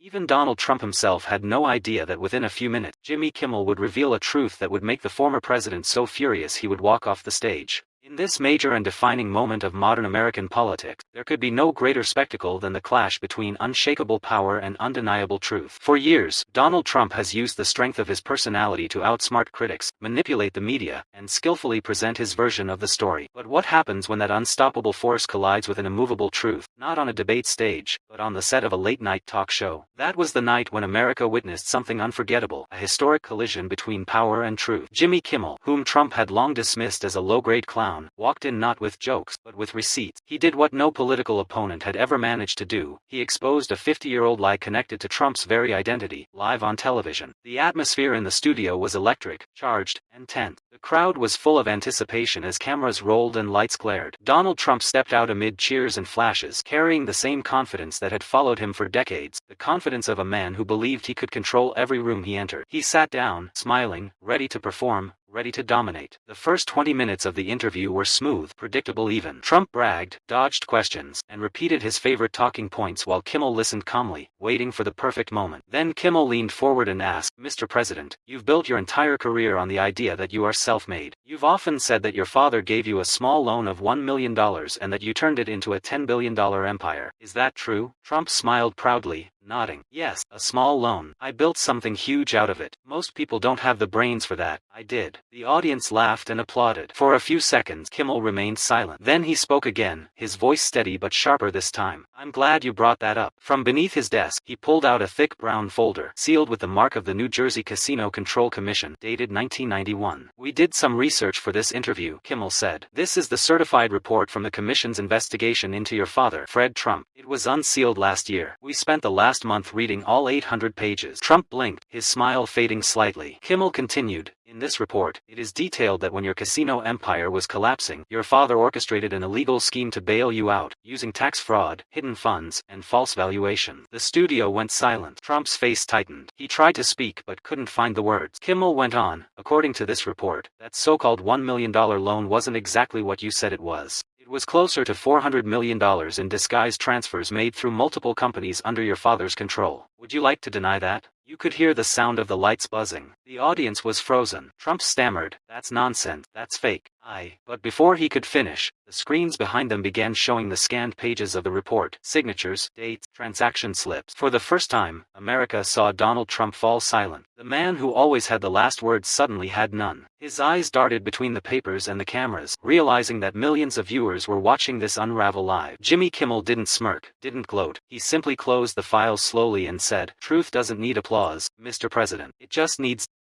Even Donald Trump himself had no idea that within a few minutes, Jimmy Kimmel would reveal a truth that would make the former president so furious he would walk off the stage. In this major and defining moment of modern American politics, there could be no greater spectacle than the clash between unshakable power and undeniable truth. For years, Donald Trump has used the strength of his personality to outsmart critics, manipulate the media, and skillfully present his version of the story. But what happens when that unstoppable force collides with an immovable truth, not on a debate stage, but on the set of a late-night talk show? That was the night when America witnessed something unforgettable, a historic collision between power and truth. Jimmy Kimmel, whom Trump had long dismissed as a low-grade clown, walked in not with jokes, but with receipts. He did what no political opponent had ever managed to do. He exposed a 50-year-old lie connected to Trump's very identity, live on television. The atmosphere in the studio was electric, charged, and tense. The crowd was full of anticipation as cameras rolled and lights glared. Donald Trump stepped out amid cheers and flashes, carrying the same confidence that had followed him for decades, the confidence of a man who believed he could control every room he entered. He sat down, smiling, ready to perform, ready to dominate. The first 20 minutes of the interview were smooth, predictable even. Trump bragged, dodged questions, and repeated his favorite talking points while Kimmel listened calmly, waiting for the perfect moment. Then Kimmel leaned forward and asked, "Mr. President, you've built your entire career on the idea that you are self-made. You've often said that your father gave you a small loan of $1 million and that you turned it into a $10 billion empire. Is that true?" Trump smiled proudly, nodding. "Yes, a small loan. I built something huge out of it. Most people don't have the brains for that. I did." The audience laughed and applauded. For a few seconds, Kimmel remained silent. Then he spoke again, his voice steady but sharper this time. "I'm glad you brought that up." From beneath his desk, he pulled out a thick brown folder, sealed with the mark of the New Jersey Casino Control Commission, dated 1991. "We did some research for this interview," Kimmel said. "This is the certified report from the commission's investigation into your father, Fred Trump. It was unsealed last year. We spent the last month reading all 800 pages." Trump blinked, his smile fading slightly. Kimmel continued, "In this report, it is detailed that when your casino empire was collapsing, your father orchestrated an illegal scheme to bail you out, using tax fraud, hidden funds, and false valuation." The studio went silent. Trump's face tightened. He tried to speak but couldn't find the words. Kimmel went on, "According to this report, that so-called $1 million loan wasn't exactly what you said it was. It was closer to $400 million in disguised transfers made through multiple companies under your father's control. Would you like to deny that?" You could hear the sound of the lights buzzing. The audience was frozen. Trump stammered, "That's nonsense. That's fake. But before he could finish, the screens behind them began showing the scanned pages of the report, signatures, dates, transaction slips. For the first time, America saw Donald Trump fall silent. The man who always had the last word suddenly had none. His eyes darted between the papers and the cameras, realizing that millions of viewers were watching this unravel live. Jimmy Kimmel didn't smirk, didn't gloat. He simply closed the files slowly and said, "Truth doesn't need applause, Mr. President. It just needs